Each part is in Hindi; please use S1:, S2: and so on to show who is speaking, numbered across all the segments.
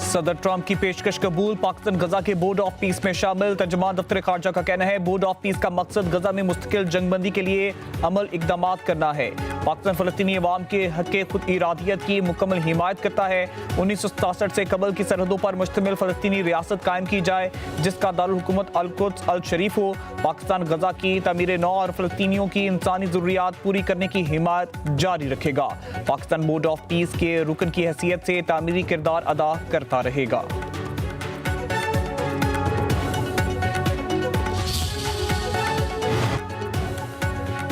S1: सदर ट्रंप की पेशकश कबूल, पाकिस्तान गजा के बोर्ड ऑफ पीस में शामिल। तर्जुमान दफ्तर खारजा का कहना है बोर्ड ऑफ पीस का मकसद गजा में मुस्तकिल जंगबंदी के लिए अमल इकदाम करना है। पाकिस्तान फलस्तीनी अवाम के हक खुद इरादियत की मुकम्मल हिमायत करता है। 1967 से कबल की सरहदों पर मुश्तमिल फलस्तीनी रियासत कायम की जाए जिसका दारुल हुकूमत अल-कुद्स अल शरीफ हो। पाकिस्तान गजा की तामीर नौ और फलस्तीनियों की इंसानी ज़रूरियात पूरी करने की हिमायत जारी रखेगा। पाकिस्तान बोर्ड ऑफ पीस के रुकन की हैसियत से तामीरी किरदार अदा करता रहेगा।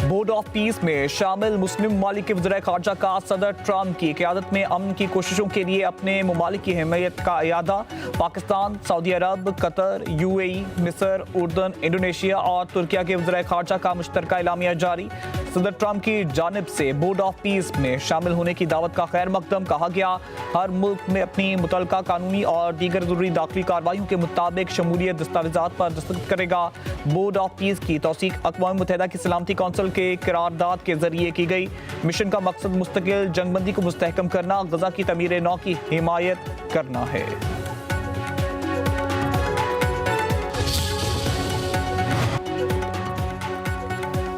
S1: बोर्ड ऑफ पीस में शामिल मुस्लिम ममालिक के वज़ीर ख़ारजा का सदर ट्रंप की क़यादत में अमन की कोशिशों के लिए अपने ममालिक की हिमायत का इयादा। पाकिस्तान, सऊदी अरब, कतर, UAE, मिस्र, उर्दन, इंडोनेशिया और तुर्किया के वज़ीर ख़ारजा का मुश्तरका एलामिया जारी। सदर ट्रंप की जानिब से बोर्ड ऑफ पीस में शामिल होने की दावत का खैर मकदम। कहा गया हर मुल्क में अपनी मुतल्लका कानूनी और दीगर ज़रूरी दाखिली कार्रवाइयों के मुताबिक शमूलियत दस्तावेज़ात पर दस्तखत करेगा। बोर्ड ऑफ पीस की तौसीक अक़वाम मुत्तहिदा की सलामती कौंसिल के करारदाद के जरिए की गई। मिशन का मकसद मुस्तकिल जंगबंदी को मुस्तहकम करना, गजा की तमीर नौ की हिमायत करना है।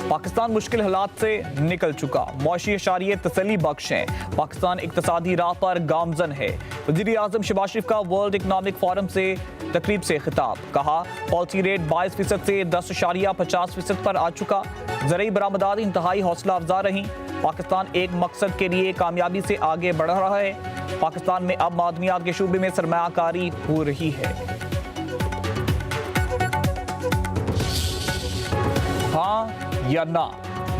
S1: पाकिस्तान मुश्किल हालात से निकल चुका, मौशी इशारिये तसल्ली बख्श हैं। पाकिस्तान इक्तसादी राह पर गामजन है। वज़ीर आज़म शहबाज शरीफ का वर्ल्ड इकनॉमिक फोरम से तकरीब से खिताब। कहा पॉलिसी रेट 22% से 10.50% पर आ चुका। ज़रूरी बरामदात इंतहाई हौसला अफजा रही। पाकिस्तान एक मकसद के लिए कामयाबी से आगे बढ़ रहा है। पाकिस्तान में अब मादनियात के शूबे में सरमायाकारी हो रही है। हाँ या ना,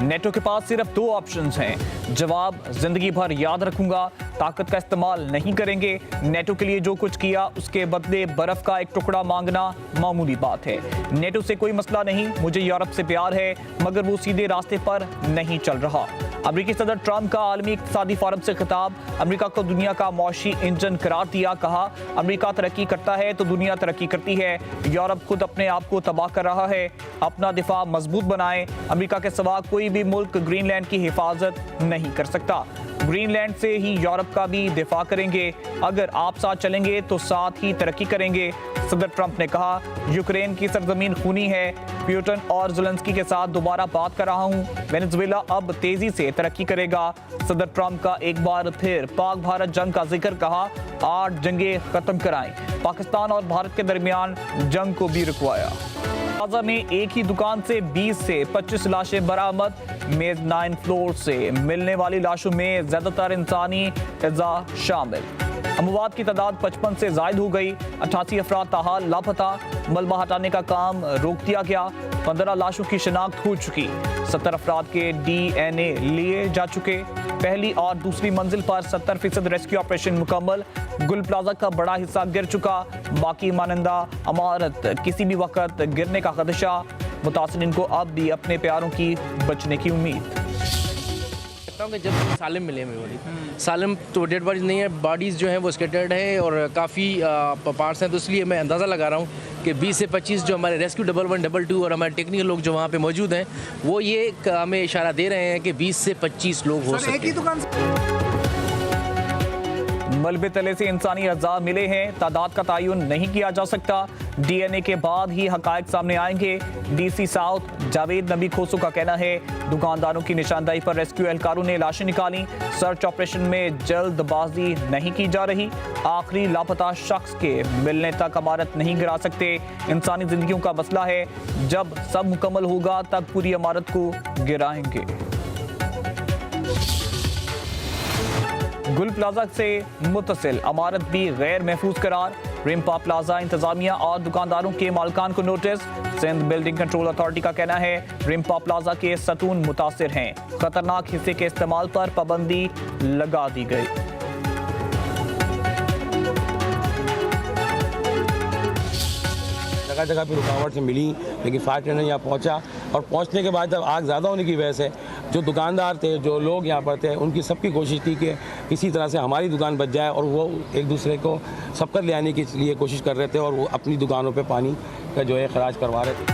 S1: नेटो के पास सिर्फ दो ऑप्शंस हैं। जवाब जिंदगी भर याद रखूंगा, ताकत का इस्तेमाल नहीं करेंगे। नेटो के लिए जो कुछ किया उसके बदले बर्फ का एक टुकड़ा मांगना मामूली बात है। नेटो से कोई मसला नहीं, मुझे यूरोप से प्यार है, मगर वो सीधे रास्ते पर नहीं चल रहा। अमेरिकी सदर ट्रंप का आलमी इक़्तिसादी फोरम से खिताब। अमेरिका को दुनिया का मौशी इंजन करार दिया। कहा अमेरिका तरक्की करता है तो दुनिया तरक्की करती है। यूरोप खुद अपने आप को तबाह कर रहा है। अपना दिफा मजबूत बनाएं। अमेरिका के सिवा कोई भी मुल्क ग्रीनलैंड की हिफाजत नहीं कर सकता। ग्रीनलैंड से ही यूरोप का भी दिफा करेंगे। अगर आप साथ चलेंगे तो साथ ही तरक्की करेंगे। सदर ट्रंप ने कहा यूक्रेन की सरजमीन खूनी है। पुतिन और ज़ेलेंस्की के साथ दोबारा बात कर रहा हूँ। वेनेजुएला अब तेजी से तरक्की करेगा। सदर ट्रंप का एक बार फिर पाक भारत जंग का जिक्र। कहा 8 जंगें खत्म कराएं। पाकिस्तान और भारत के दरमियान जंग को भी रुकवाया। गाजा में एक ही दुकान से 20 से 25 लाशें बरामद। मेज़नाइन फ्लोर से मिलने वाली लाशों में ज्यादातर इंसानी अज़ा शामिल। अमवात की तादाद 55 से जायद हो गई। 88 अफराद ताहाल लापता। मलबा हटाने का काम रोक दिया गया। 15 लाशों की शिनाख्त हो चुकी। 70 अफराद के DNA लिए जा चुके। पहली और दूसरी मंजिल पर 70% रेस्क्यू ऑपरेशन मुकम्मल। गुल प्लाजा का बड़ा हिस्सा गिर चुका। बाकी मानंदा इमारत किसी भी वक्त गिरने का खदशा। मुतासिरीन को अब भी अपने प्यारों की बचने की उम्मीद।
S2: कि जब सालिम मिले मेरी बॉडी सालिम तो डेड बॉडीज नहीं है, बॉडीज़ जो हैं वो स्केटर्ड है और काफ़ी पार्ट्स हैं। तो इसलिए मैं अंदाज़ा लगा रहा हूँ कि 20 से 25 जो हमारे रेस्क्यू 1112 और हमारे टेक्निकल लोग जो वहाँ पे मौजूद हैं वो ये हमें इशारा दे रहे हैं कि 20 से 25 लोग हो सकते हैं।
S1: मलबे तले से इंसानी अज़ा मिले हैं। तादाद का तयन नहीं किया जा सकता। DNA के बाद ही हकायक सामने आएंगे। DC साउथ जावेद नबी खोसू का कहना है दुकानदारों की निशानदाही पर रेस्क्यू एहलकारों ने लाशें निकाली। सर्च ऑपरेशन में जल्दबाजी नहीं की जा रही। आखिरी लापता शख्स के मिलने तक इमारत नहीं गिरा सकते। इंसानी जिंदगियों का मसला है। जब सब मुकम्मल होगा तब पूरी इमारत को गिराएंगे। गुल प्लाजा से मुतसिल इमारत भी गैर महफूज करार। रिम्पा प्लाजा इंतजामिया और दुकानदारों के मालकान को नोटिस। सिंध बिल्डिंग कंट्रोल अथॉरिटी का कहना है रिम्पा प्लाजा के सतून मुतासिर हैं। खतरनाक हिस्से के इस्तेमाल पर पाबंदी लगा दी गई।
S3: जगह जगह पे रुकावट से मिली, लेकिन फायर टेंडर यहाँ पहुँचा और पहुँचने के बाद जब आग ज़्यादा होने की वजह से जो दुकानदार थे, जो लोग यहाँ पर थे, उनकी सबकी कोशिश थी कि किसी तरह से हमारी दुकान बच जाए और वो एक दूसरे को सबकर ले आने के लिए कोशिश कर रहे थे और वो अपनी दुकानों पे पानी का जो है खराज करवा रहे थे।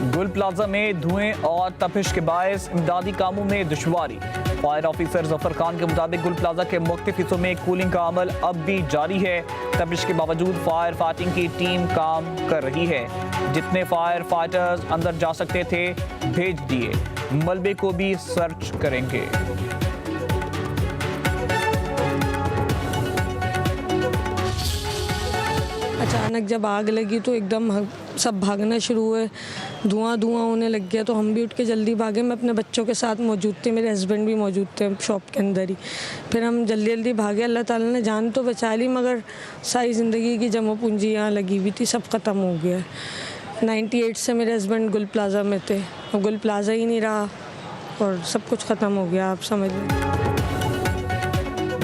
S1: गुल प्लाजा में धुएं और तपिश के बायस इमदादी कामों में दुश्वारी। फायर ऑफिसर जफर खान के मुताबिक गुल प्लाजा के मुख्तलिफ हिस्सों में कूलिंग का अमल अब भी जारी है। तपिश के बावजूद फायर फाइटिंग की टीम काम कर रही है। जितने फायर फाइटर्स अंदर जा सकते थे भेज दिए। मलबे को भी सर्च करेंगे।
S4: अचानक जब आग लगी तो एकदम सब भागना शुरू हुए, धुआं होने लग गया। तो हम भी उठ के जल्दी भागे। मैं अपने बच्चों के साथ मौजूद थी, मेरे हस्बैंड भी मौजूद थे शॉप के अंदर ही। फिर हम जल्दी भागे। अल्लाह ताला ने जान तो बचा ली, मगर सारी ज़िंदगी की जमा पूंजी यहाँ लगी हुई थी, सब ख़त्म हो गया। 98 से मेरे हस्बैंड गुल प्लाजा में थे, अब गुल प्लाजा ही नहीं रहा और सब कुछ ख़त्म हो गया, आप समझ लें।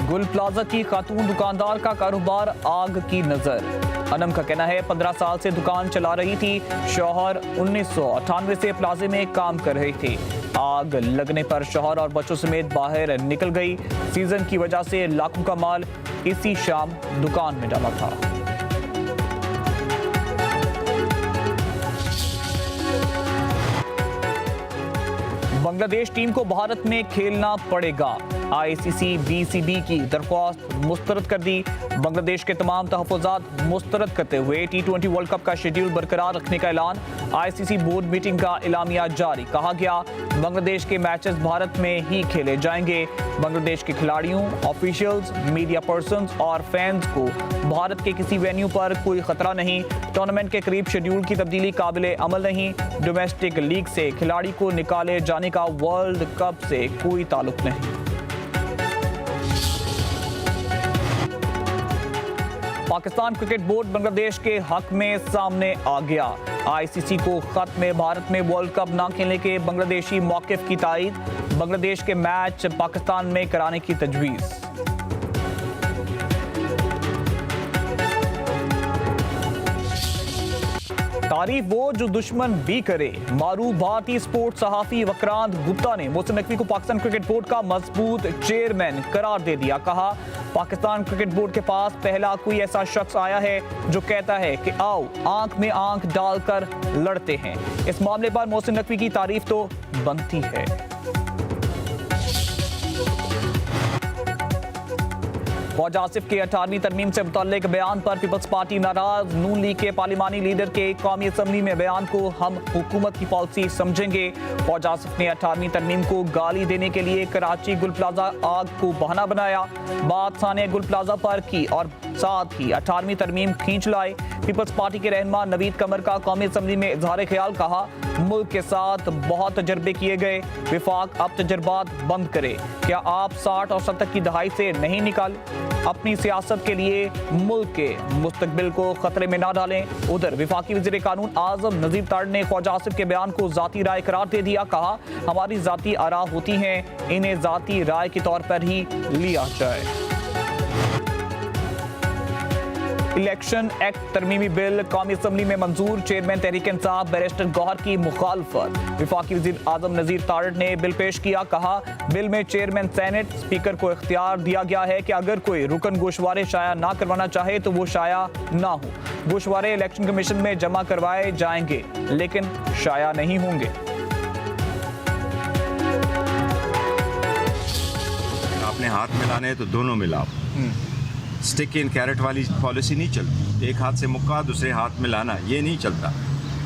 S1: गुल प्लाजा की खातून दुकानदार का कारोबार आग की नजर। अनम का कहना है 15 साल से दुकान चला रही थी। शौहर 1998 से प्लाजे में काम कर रहे थे। आग लगने पर शौहर और बच्चों समेत बाहर निकल गई। सीजन की वजह से लाखों का माल इसी शाम दुकान में डाला था। बांग्लादेश टीम को भारत में खेलना पड़ेगा। आईसीसी बीसीबी की दरख्वास्त मुस्तरद कर दी। बांग्लादेश के तमाम तहफ़्फ़ुज़ात मुस्तरद करते हुए T20 वर्ल्ड कप का शेड्यूल बरकरार रखने का ऐलान। आईसीसी बोर्ड मीटिंग का इलामिया जारी। कहा गया बांग्लादेश के मैचेस भारत में ही खेले जाएंगे। बांग्लादेश के खिलाड़ियों, ऑफिशियल्स, मीडिया पर्सन्स और फैंस को भारत के किसी वेन्यू पर कोई खतरा नहीं। टूर्नामेंट के करीब शेड्यूल की तब्दीली काबिले अमल नहीं। डोमेस्टिक लीग से खिलाड़ी को निकाले जाने का वर्ल्ड कप से कोई ताल्लुक नहीं। पाकिस्तान क्रिकेट बोर्ड बांग्लादेश के हक में सामने आ गया। आईसीसी को खत में भारत में वर्ल्ड कप न खेलने के बांग्लादेशी मौक़िफ़ की तायीद। बांग्लादेश के मैच पाकिस्तान में कराने की तजवीज़। तारीफ वो जो दुश्मन भी करे। मारूफ भारतीय स्पोर्ट्स सहाफी वक्रांत गुप्ता ने मोहसिन नकवी को पाकिस्तान क्रिकेट बोर्ड का मजबूत चेयरमैन करार दे दिया। कहा पाकिस्तान क्रिकेट बोर्ड के पास पहला कोई ऐसा शख्स आया है जो कहता है कि आओ आंख में आंख डालकर लड़ते हैं। इस मामले पर मोहसिन नकवी की तारीफ तो बनती है। ख्वाजा आसिफ के 18वीं तरमीम से मुताल्लिक बयान पर पीपल्स पार्टी नाराज। नून लीग के पार्लिमानी लीडर के कौमी असम्बली में बयान को हम हुकूमत की पॉलिसी समझेंगे। ख्वाजा आसिफ ने 18वीं तरमीम को गाली देने के लिए कराची गुल प्लाजा आग को बहाना बनाया। बात साने गुल प्लाजा पर की और साथ ही 18वीं तरमीम खींच लाए। पीपल्स पार्टी के रहनुमा नवीद कमर का कौमी असम्बली में इजहार ख्याल। कहा मुल्क के साथ बहुत तजर्बे किए गए, विफाक अब तजर्बात बंद करे। क्या आप 60 और 70 की दहाई से नहीं निकाल? अपनी सियासत के लिए मुल्क के मुस्तकबिल को खतरे में ना डालें। उधर विफाकी वज़ीर कानून आज़म नज़ीर तारड़ ने ख्वाजा आसिफ के बयान को ज़ाती राय करार दे दिया। कहा हमारी ज़ाती आरा होती हैं, इन्हें ज़ाती राय के तौर पर ही लिया जाए। इलेक्शन एक्ट तरमीमी बिल कौमी असम्बली में मंजूर। चेयरमैन तहरीक इंसाफ बैरिस्टर गौहर की मुखालफत। विफाकी वज़ीर आज़म नज़ीर तारड़ ने बिल पेश किया। कहा बिल में चेयरमैन सेनेट स्पीकर को इख्तियार दिया गया है कि अगर कोई रुकन गोशवारे शाया ना करवाना चाहे तो वो शाया ना हो। गोशवारे इलेक्शन कमीशन में जमा करवाए जाएंगे लेकिन शाया नहीं होंगे।
S5: आपने हाथ मिलाने हैं तो दोनों मिलाओ। स्टिक इन कैरेट वाली पॉलिसी नहीं चलती। एक हाथ से मुक्का दूसरे हाथ में लाना, ये नहीं चलता।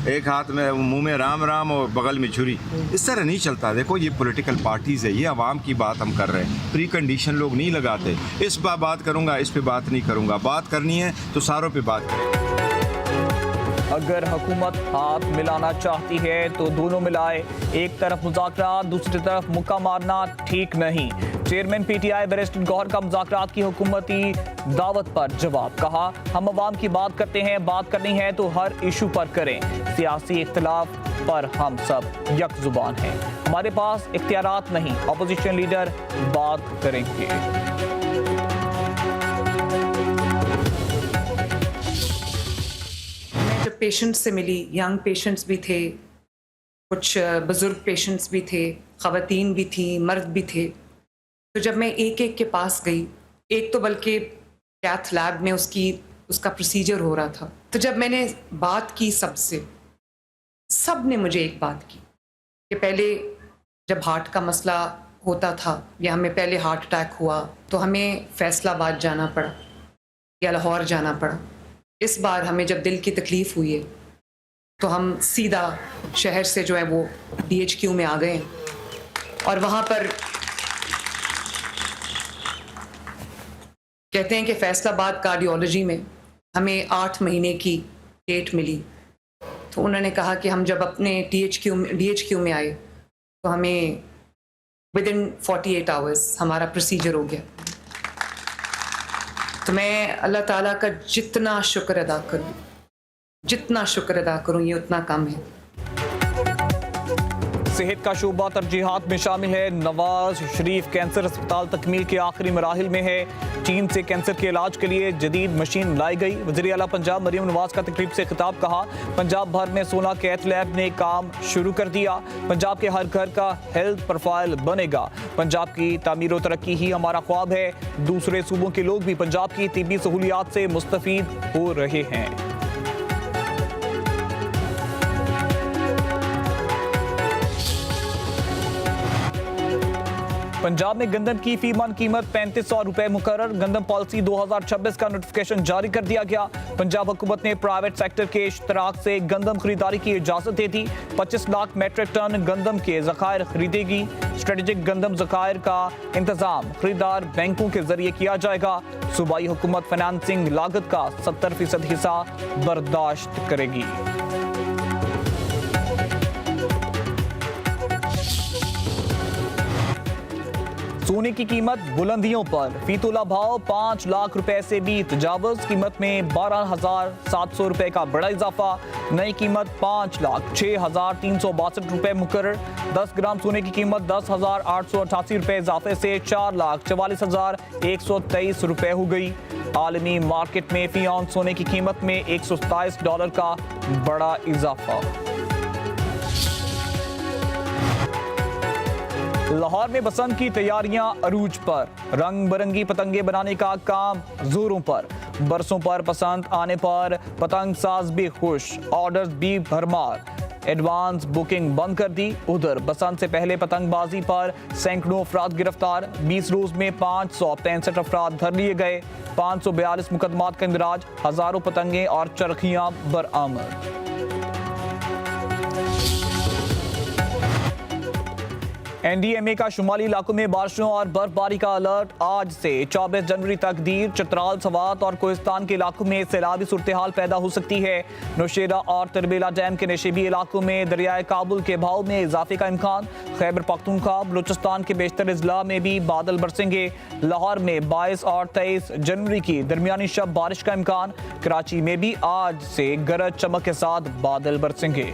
S5: एक हाथ में मुंह में राम राम और बगल में छुरी, इस तरह नहीं चलता। देखो ये पॉलिटिकल पार्टीज़ है, ये आवाम की बात हम कर रहे हैं। प्री कंडीशन लोग नहीं लगाते। इस पर बात करूँगा, इस पर बात नहीं करूँगा। बात करनी है तो सारों पे बात करें।
S1: अगर हुकूमत हाथ मिलाना चाहती है तो दोनों मिलाए। एक तरफ मुज़ाकरात, दूसरी तरफ मुक्का मारना ठीक नहीं। चेयरमैन पीटीआई बैरिस्टर गौहर का मुज़ाकरात की हुकूमती दावत पर जवाब। कहा हम अवाम की बात करते हैं, बात करनी है तो हर इशू पर करें। सियासी इख्तिलाफ पर हम सब यकजुबान हैं। हमारे पास इख्तियारात नहीं, अपोजिशन लीडर बात करेंगे।
S6: जब पेशेंट्स से मिली, यंग पेशेंट्स भी थे, कुछ बुज़ुर्ग पेशेंट्स भी थे, ख़वातीन भी थी, मर्द भी थे। तो जब मैं एक एक के पास गई, एक तो बल्कि कैथ लैब में उसका प्रोसीजर हो रहा था, तो जब मैंने बात की सबसे, सब ने मुझे एक बात की कि पहले जब हार्ट का मसला होता था या हमें पहले हार्ट अटैक हुआ तो हमें फैसलाबाद जाना पड़ा या लाहौर जाना पड़ा। इस बार हमें जब दिल की तकलीफ़ हुई है तो हम सीधा शहर से जो है वो DHQ में आ गए हैं और वहाँ पर कहते हैं कि फैसलाबाद कार्डियोलॉजी में हमें 8 महीने की डेट मिली। तो उन्होंने कहा कि हम जब अपने DHQ में आए तो हमें विदिन 48 आवर्स हमारा प्रोसीजर हो गया। तो मैं अल्लाह ताला का जितना शुक्र अदा करूं ये उतना कम है।
S1: सेहत का शोबा तरजीहात में शामिल है। नवाज शरीफ कैंसर अस्पताल तकमील के आखिरी मराहिल में है। चीन से कैंसर के इलाज के लिए जदीद मशीन लाई गई। वज़ीर आला पंजाब मरियम नवाज का तकरीब से खिताब। कहा पंजाब भर में 16 कैथ लैब ने काम शुरू कर दिया। पंजाब के हर घर का हेल्थ प्रोफाइल बनेगा। पंजाब की तामीर और तरक्की ही हमारा ख्वाब है। दूसरे सूबों के लोग भी पंजाब की तिब्बी सहूलियात से मुस्तफीद हो रहे हैं। पंजाब में गंदम की फी मन कीमत 3500 रुपए मुकर्रर। गंदम पॉलिसी 2026 का नोटिफिकेशन जारी कर दिया गया। पंजाब हुकूमत ने प्राइवेट सेक्टर के इश्तराक से गंदम खरीदारी की इजाजत दे दी। 25 लाख मेट्रिक टन गंदम के ज़खायर खरीदेगी। स्ट्रेटेजिक गंदम ज़खायर का इंतजाम खरीदार बैंकों के जरिए किया जाएगा। सूबाई हुकूमत फाइनेंसिंग लागत का 70% हिस्सा बर्दाश्त करेगी। सोने की कीमत बुलंदियों पर। फी तोला भाव 5 लाख रुपए से भी तजावज़। कीमत में 12,700 रुपए का बड़ा इजाफा। नई कीमत 5,06,362 रुपए मुकर्रर। 10 ग्राम सोने की कीमत 10,888 रुपए इजाफे से 4,44,123 रुपए हो गई। आलमी मार्केट में फी औंस सोने की कीमत में $127 का बड़ा इजाफा। लाहौर में बसंत की तैयारियां अरूज पर। रंग बिरंगी पतंगे बनाने का काम जोरों पर। बरसों पर पसंद आने पर पतंग साज भी खुश, ऑर्डर्स भी भरमार। एडवांस बुकिंग बंद कर दी। उधर बसंत से पहले पतंगबाजी पर सैकड़ों अफराद गिरफ्तार। 20 रोज में 565 अफराद धर लिए गए। 542 मुकदमात का इंदराज। हजारों पतंगे और चरखियां बरामद। NDMA का शुमाली इलाकों में बारिशों और बर्फबारी का अलर्ट। आज से 24 जनवरी तक दीर, चित्राल, सवात और कोहिस्तान के इलाकों में सैलाबी सूरत हाल पैदा हो सकती है। नौशेरा और तरबेला डैम के नशेबी इलाकों में दरियाए काबुल के बहाव में इजाफे का इम्कान। खैबर पख्तूनख्वा, बलूचिस्तान के बेशतर अजला में भी बादल बरसेंगे। लाहौर में 22 और 23 जनवरी की दरमियानी शब बारिश का इम्कान। कराची में भी आज से गरज चमक के साथ बादल बरसेंगे।